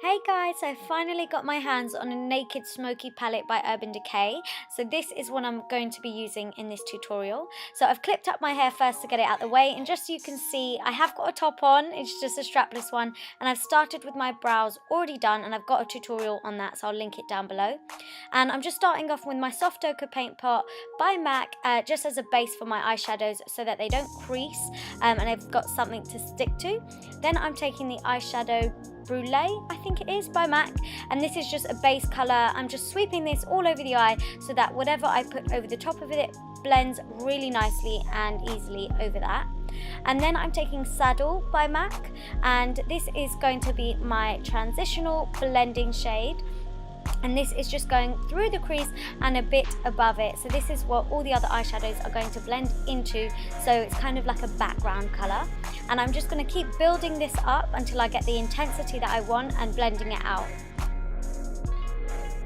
Hey guys, so I finally got my hands on a Naked Smoky palette by Decay. So this is what I'm going to be using in this tutorial. So I've clipped up my hair first to get it out of the way, and just so you can see, I have got a top on, it's just a strapless one, and I've started with my brows already done, and I've got a tutorial on that, so I'll link it down below. And I'm just starting off with my Soft Ochre Paint Pot by MAC, just as a base for my eyeshadows so that they don't crease, and I've got something to stick to. Then I'm taking the eyeshadow Brulee, I think it is, by MAC, and this is just a base colour. I'm just sweeping this all over the eye so that whatever I put over the top of it blends really nicely and easily over that. And then I'm taking Saddle by MAC, and this is going to be my transitional blending shade. And this is just going through the crease and a bit above it. So this is what all the other eyeshadows are going to blend into. So it's kind of like a background colour. And I'm just going to keep building this up until I get the intensity that I want and blending it out.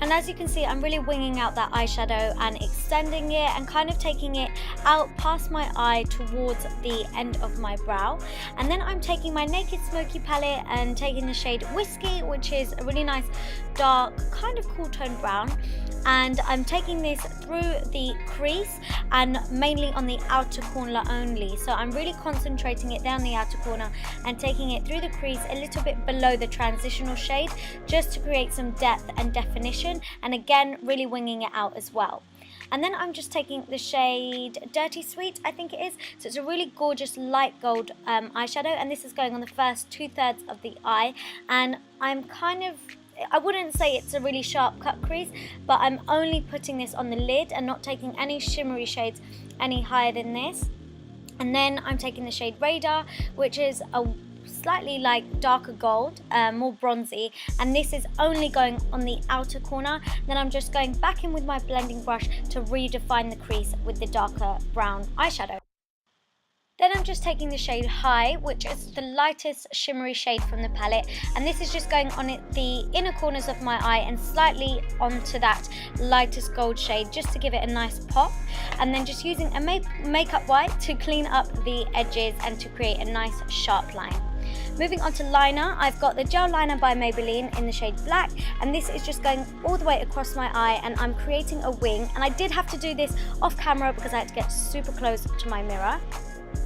And as you can see, I'm really winging out that eyeshadow and extending it and kind of taking it out past my eye towards the end of my brow. And then I'm taking my Naked Smoky palette and taking the shade Whiskey, which is a really nice dark, kind of cool tone brown. And I'm taking this through the crease and mainly on the outer corner only. So I'm really concentrating it down the outer corner and taking it through the crease a little bit below the transitional shade, just to create some depth and definition, and again really winging it out as well. And then I'm just taking the shade Dirty Sweet, I think it is. So it's a really gorgeous light gold eyeshadow, and this is going on the first 2/3 of the eye. And I'm kind of, I wouldn't say it's a really sharp cut crease, but I'm only putting this on the lid and not taking any shimmery shades any higher than this. And then I'm taking the shade Radar, which is a slightly like darker gold, more bronzy, and this is only going on the outer corner. Then I'm just going back in with my blending brush to redefine the crease with the darker brown eyeshadow. Then I'm just taking the shade High, which is the lightest shimmery shade from the palette, and this is just going on the inner corners of my eye and slightly onto that lightest gold shade, just to give it a nice pop. And then just using a makeup wipe to clean up the edges and to create a nice sharp line. Moving on to liner, I've got the gel liner by Maybelline in the shade Black, and this is just going all the way across my eye, and I'm creating a wing. And I did have to do this off camera because I had to get super close to my mirror.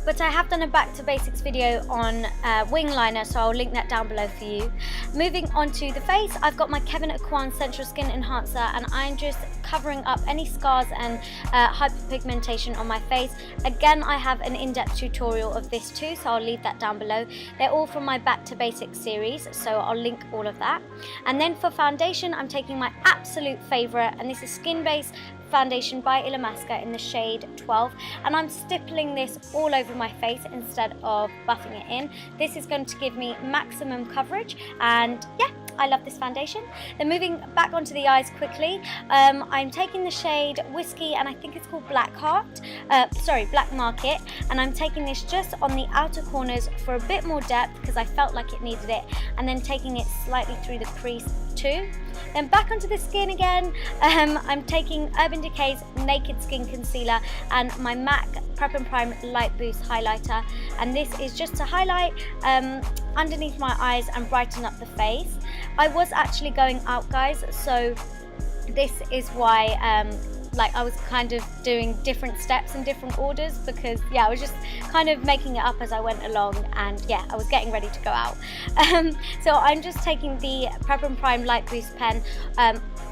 But I have done a back to basics video on wing liner, so I'll link that down below for you. Moving on to the face, I've got my Kevyn Aucoin Central Skin Enhancer, and I'm just covering up any scars and hyperpigmentation on my face. Again, I have an in-depth tutorial of this too, so I'll leave that down below. They're all from my back to basics series, so I'll link all of that. And then for foundation, I'm taking my absolute favourite, and this is Skin Base foundation by Illamasqua in the shade 12, and I'm stippling this all over my face instead of buffing it in. This is going to give me maximum coverage, and yeah, I love this foundation. Then moving back onto the eyes quickly, I'm taking the shade Whiskey, and I think it's called Black Market, and I'm taking this just on the outer corners for a bit more depth because I felt like it needed it, and then taking it slightly through the crease too. Then back onto the skin again, I'm taking Urban Decay's Naked Skin Concealer and my MAC Prep and Prime Light Boost Highlighter, and this is just to highlight underneath my eyes and brighten up the face. I was actually going out, guys, so this is why I was kind of doing different steps in different orders, because yeah, I was just kind of making it up as I went along, and yeah, I was getting ready to go out. So I'm just taking the Prep and Prime Light Boost pen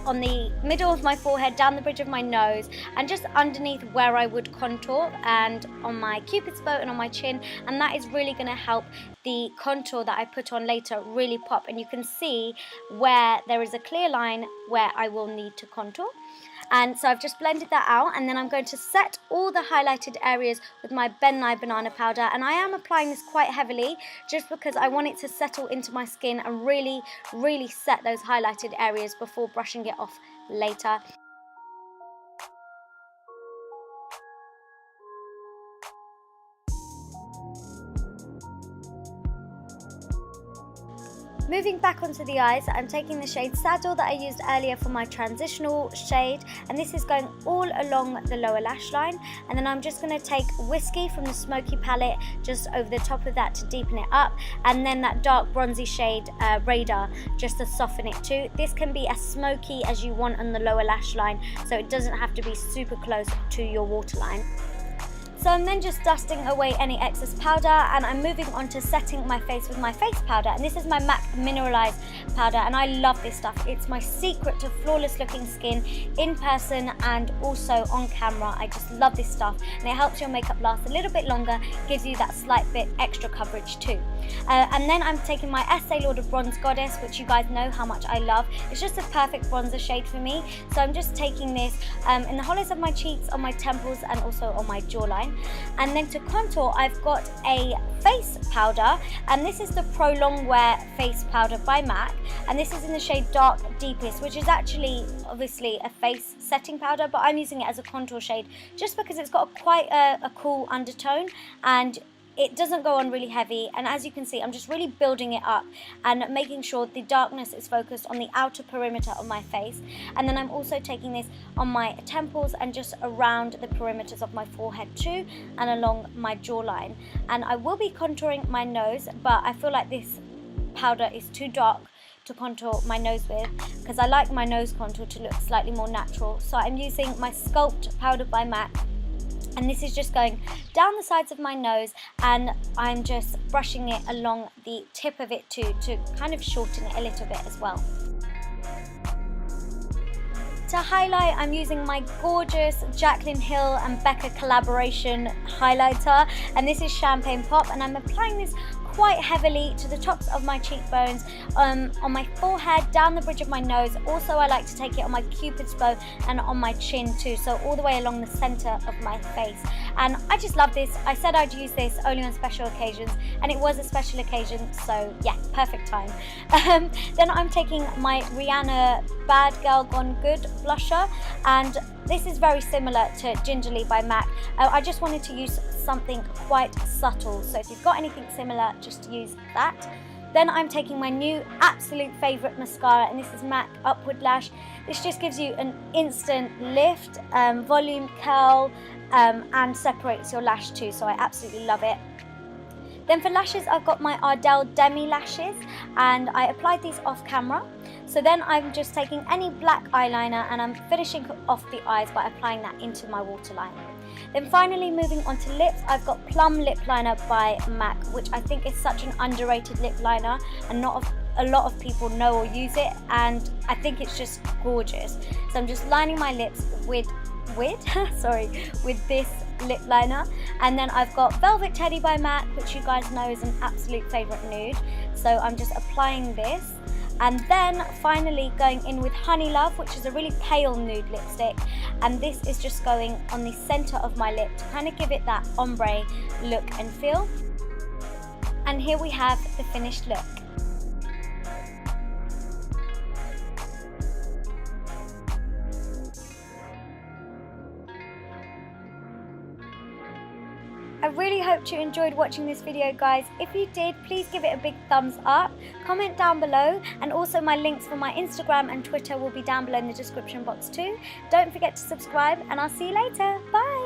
on the middle of my forehead, down the bridge of my nose, and just underneath where I would contour, and on my Cupid's bow and on my chin, and that is really going to help the contour that I put on later really pop, and you can see where there is a clear line where I will need to contour. And so I've just blended that out, and then I'm going to set all the highlighted areas with my Ben Nye Banana Powder, and I am applying this quite heavily just because I want it to settle into my skin and really, really set those highlighted areas before brushing it off later. Moving back onto the eyes, I'm taking the shade Saddle that I used earlier for my transitional shade, and this is going all along the lower lash line. And then I'm just going to take Whiskey from the Smoky palette just over the top of that to deepen it up, and then that dark bronzy shade Radar just to soften it too. This can be as smoky as you want on the lower lash line, so it doesn't have to be super close to your waterline. So I'm then just dusting away any excess powder, and I'm moving on to setting my face with my face powder, and this is my MAC Mineralized powder, and I love this stuff. It's my secret to flawless looking skin in person and also on camera. I just love this stuff, and it helps your makeup last a little bit longer, gives you that slight bit extra coverage too. And then I'm taking my Estee Lauder Bronze Goddess, which you guys know how much I love. It's just a perfect bronzer shade for me, so I'm just taking this in the hollows of my cheeks, on my temples, and also on my jawline. And then to contour, I've got a face powder, and this is the Pro Longwear face powder by MAC, and this is in the shade Dark Deepest, which is actually obviously a face setting powder, but I'm using it as a contour shade just because it's got quite a cool undertone, and it doesn't go on really heavy. And as you can see, I'm just really building it up and making sure the darkness is focused on the outer perimeter of my face. And then I'm also taking this on my temples and just around the perimeters of my forehead too, and along my jawline. And I will be contouring my nose, but I feel like this powder is too dark to contour my nose with, because I like my nose contour to look slightly more natural. So I'm using my Sculpt powder by MAC, and this is just going down the sides of my nose, and I'm just brushing it along the tip of it too, to kind of shorten it a little bit as well. To highlight, I'm using my gorgeous Jaclyn Hill and Becca collaboration highlighter, and this is Champagne Pop, and I'm applying this quite heavily to the tops of my cheekbones, on my forehead, down the bridge of my nose. Also, I like to take it on my Cupid's bow and on my chin too, so all the way along the center of my face. And I just love this. I said I'd use this only on special occasions, and it was a special occasion, so yeah, perfect time. Then I'm taking my Rihanna Bad Girl Gone Good blusher, and this is very similar to Gingerly by MAC. I just wanted to use something quite subtle, so if you've got anything similar, just use that. Then I'm taking my new absolute favourite mascara, and this is MAC Upward Lash. This just gives you an instant lift, volume, curl, and separates your lash too, so I absolutely love it. Then for lashes, I've got my Ardell Demi lashes, and I applied these off camera. So then I'm just taking any black eyeliner, and I'm finishing off the eyes by applying that into my waterline. Then finally, moving on to lips, I've got Plum Lip Liner by MAC, which I think is such an underrated lip liner, and not a lot of people know or use it, and I think it's just gorgeous. So I'm just lining my lips with this lip liner. And then I've got Velvet Teddy by MAC, which you guys know is an absolute favourite nude. So I'm just applying this. And then finally going in with Honey Love, which is a really pale nude lipstick. And this is just going on the centre of my lip to kind of give it that ombre look and feel. And here we have the finished look. I really hope you enjoyed watching this video, guys. If you did, please give it a big thumbs up, comment down below, and also my links for my Instagram and Twitter will be down below in the description box too. Don't forget to subscribe, and I'll see you later. Bye!